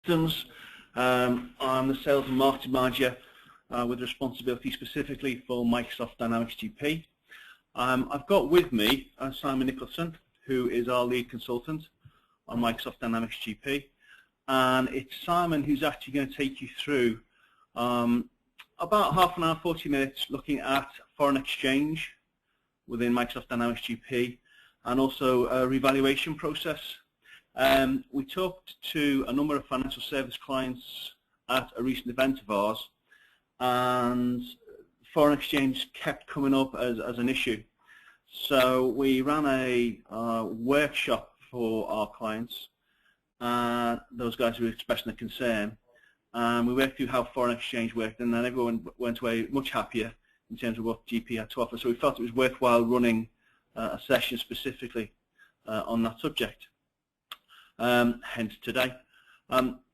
Systems. I'm the Sales and Marketing Manager with responsibility specifically for Microsoft Dynamics GP. I've got with me Simon Nicholson, who is our lead consultant on Microsoft Dynamics GP. And it's Simon who's actually going to take you through about half an hour, 40 minutes, looking at foreign exchange within Microsoft Dynamics GP and also a revaluation process. We talked to a number of financial service clients at a recent event of ours, and foreign exchange kept coming up as an issue. So we ran a workshop for our clients, those guys who were expressing a concern, and we worked through how foreign exchange worked, and then everyone went away much happier in terms of what GP had to offer. So we felt it was worthwhile running a session specifically on that subject. Hence today.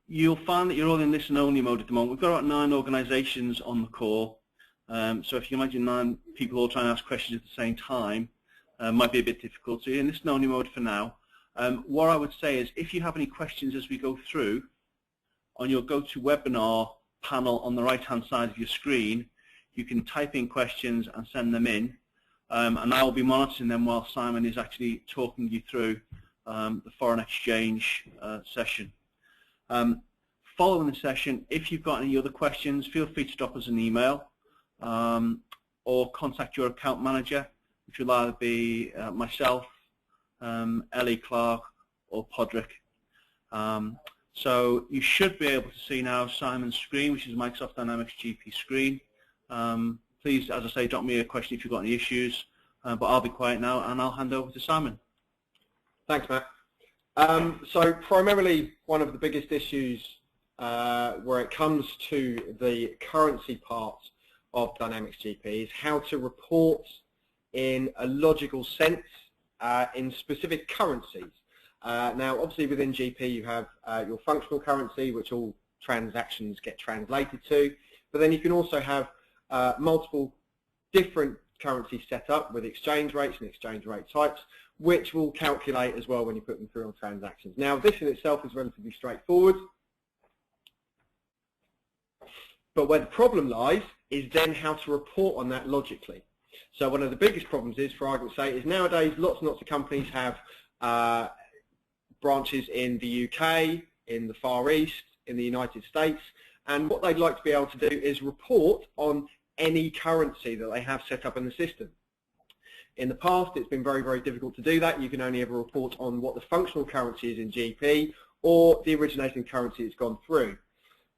You'll find that you're all in listen-only mode at the moment. We've got about 9 organisations on the call, so if you imagine 9 people all trying to ask questions at the same time, might be a bit difficult. So you're in listen-only mode for now. What I would say is, if you have any questions as we go through, on your GoToWebinar panel on the right-hand side of your screen, you can type in questions and send them in, and I will be monitoring them while Simon is actually talking you through the foreign exchange session. Following the session, if you've got any other questions, feel free to drop us an email or contact your account manager, which will either be myself, Ellie Clark, or Podrick. So you should be able to see now Simon's screen, which is Microsoft Dynamics GP screen. Please, as I say, drop me a question if you've got any issues, but I'll be quiet now and I'll hand over to Simon. Thanks, Matt. So primarily one of the biggest issues where it comes to the currency part of Dynamics GP is how to report in a logical sense in specific currencies. Now, obviously within GP you have your functional currency, which all transactions get translated to, but then you can also have multiple different currencies set up with exchange rates and exchange rate types, which will calculate as well when you put them through on transactions. Now, this in itself is relatively straightforward, but where the problem lies is then how to report on that logically. So one of the biggest problems is, for argument's sake, is nowadays lots and lots of companies have branches in the UK, in the Far East, in the United States, and what they'd like to be able to do is report on any currency that they have set up in the system. In the past, it's been very, very difficult to do that. You can only ever report on what the functional currency is in GP or the originating currency it's gone through.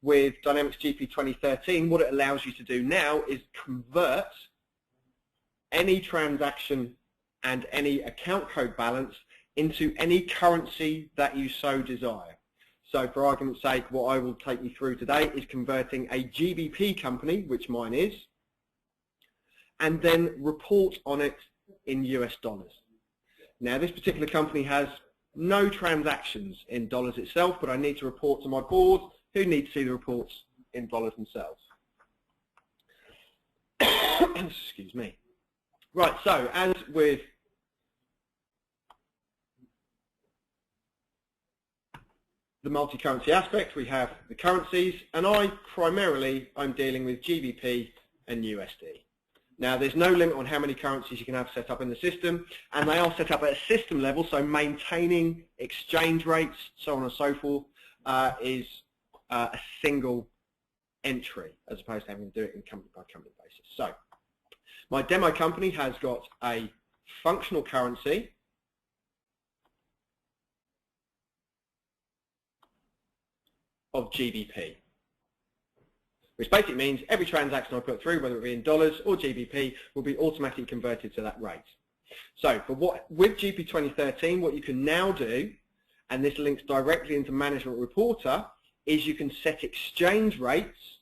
With Dynamics GP 2013, what it allows you to do now is convert any transaction and any account code balance into any currency that you so desire. So for argument's sake, what I will take you through today is converting a GBP company, which mine is, and then report on it in US dollars. Now, this particular company has no transactions in dollars itself, but I need to report to my board, who need to see the reports in dollars themselves. Excuse me. Right, so as with the multi-currency aspect, we have the currencies, and I'm dealing with GBP and USD. Now, there's no limit on how many currencies you can have set up in the system, and they are set up at a system level, so maintaining exchange rates, so on and so forth, is a single entry, as opposed to having to do it in company-by-company basis. So, my demo company has got a functional currency of GBP, which basically means every transaction I put through, whether it be in dollars or GBP, will be automatically converted to that rate. So with GP 2013, what you can now do, and this links directly into Management Reporter, is you can set exchange rates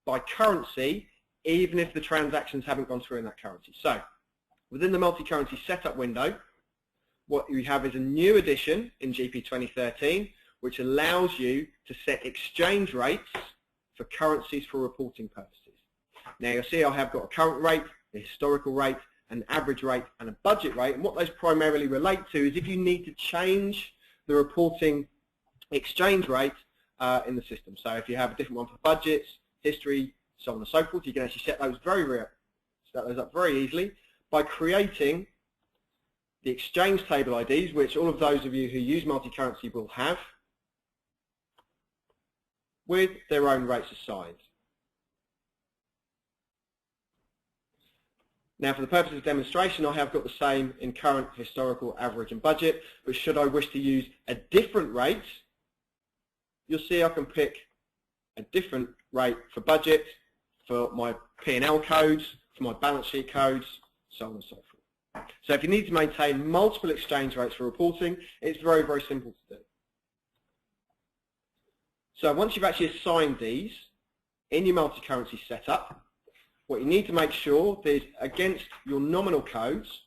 by currency, even if the transactions haven't gone through in that currency. So within the multi-currency setup window, what we have is a new addition in GP 2013, which allows you to set exchange rates for currencies for reporting purposes. Now you'll see I have got a current rate, a historical rate, an average rate, and a budget rate, and what those primarily relate to is if you need to change the reporting exchange rate in the system. So if you have a different one for budgets, history, so on and so forth, you can actually set those up very easily by creating the exchange table IDs, which all of those of you who use multi-currency will have, with their own rates assigned. Now, for the purpose of demonstration, I have got the same in current, historical, average, and budget, but should I wish to use a different rate, you'll see I can pick a different rate for budget, for my P&L codes, for my balance sheet codes, so on and so forth. So if you need to maintain multiple exchange rates for reporting, it's very, very simple to do. So once you've actually assigned these in your multi-currency setup, what you need to make sure is against your nominal codes,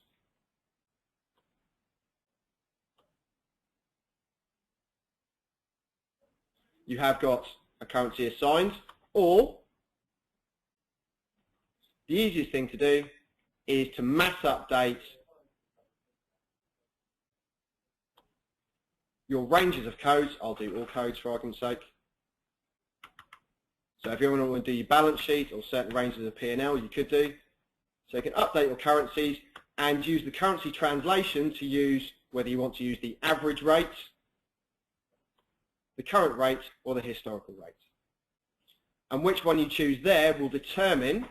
you have got a currency assigned, or the easiest thing to do is to mass update your ranges of codes. I'll do all codes for argument's sake. So if you want to do your balance sheet or certain ranges of P&L, you could do. So you can update your currencies and use the currency translation to use whether you want to use the average rate, the current rate, or the historical rate. And which one you choose there will determine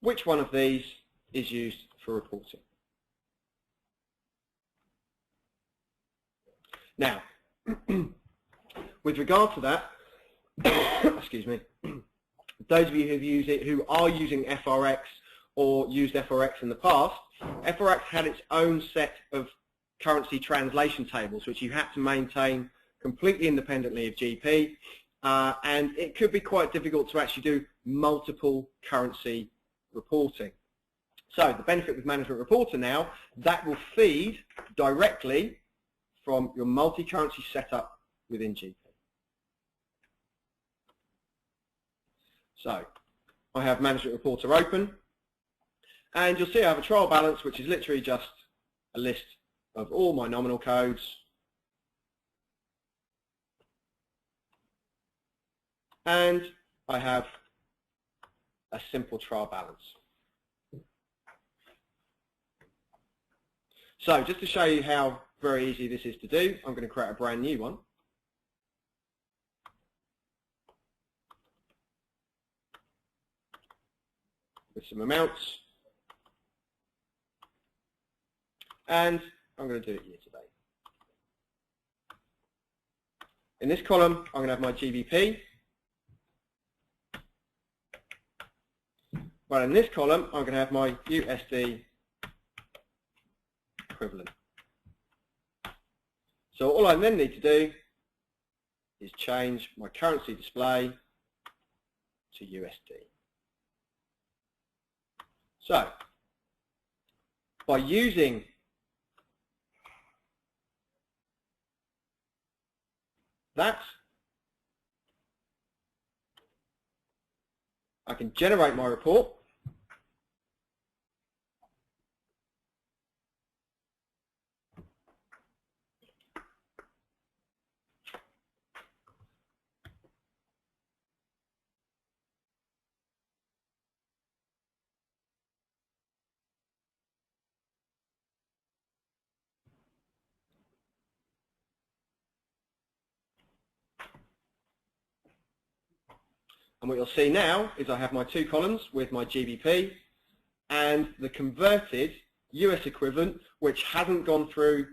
which one of these is used for reporting. Now, with regard to that, excuse me, those of you who are using FRX or used FRX in the past, FRX had its own set of currency translation tables which you had to maintain completely independently of GP, and it could be quite difficult to actually do multiple currency reporting. So the benefit with Management Reporter now, that will feed directly from your multi-currency setup within GP. So I have Management Reporter open, and you'll see I have a trial balance which is literally just a list of all my nominal codes, and I have a simple trial balance. So just to show you how very easy this is to do, I'm going to create a brand new one. With some amounts. And I'm going to do it year to date. In this column, I'm going to have my GBP. Well, in this column, I'm going to have my USD equivalent. So all I then need to do is change my currency display to USD. So by using that, I can generate my report. And what you'll see now is I have my two columns with my GBP and the converted US equivalent, which hasn't gone through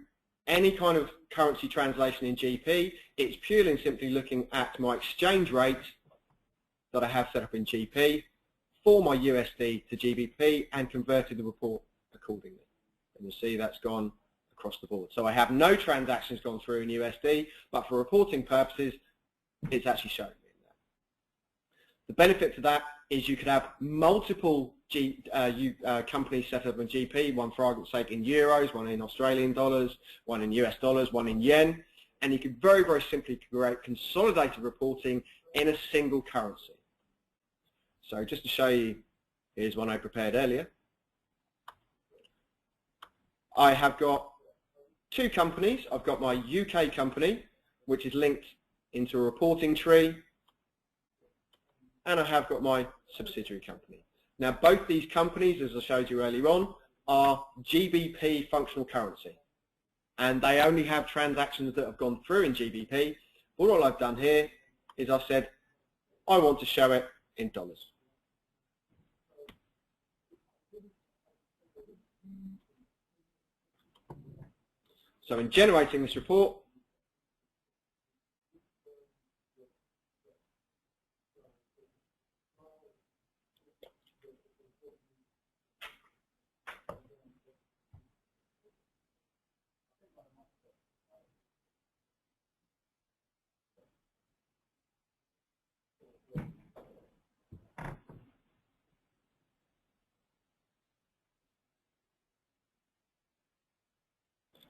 any kind of currency translation in GP. It's purely and simply looking at my exchange rate that I have set up in GP for my USD to GBP and converted the report accordingly. And you'll see that's gone across the board. So I have no transactions gone through in USD, but for reporting purposes, it's actually showing me. The benefit to that is you could have multiple companies set up in GP, one for argument's sake in euros, one in Australian dollars, one in US dollars, one in yen, and you could very, very simply create consolidated reporting in a single currency. So just to show you, here's one I prepared earlier. I have got two companies. I've got my UK company, which is linked into a reporting tree, and I have got my subsidiary company. Now both these companies, as I showed you earlier on, are GBP functional currency, and they only have transactions that have gone through in GBP. But all I've done here is I've said I want to show it in dollars. So in generating this report,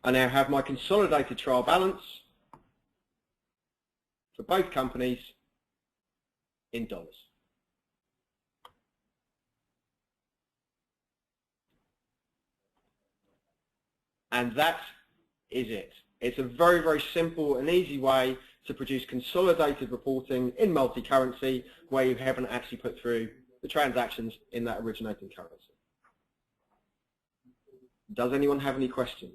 I now have my consolidated trial balance for both companies in dollars. And that is it. It's a very, very simple and easy way to produce consolidated reporting in multi-currency where you haven't actually put through the transactions in that originating currency. Does anyone have any questions?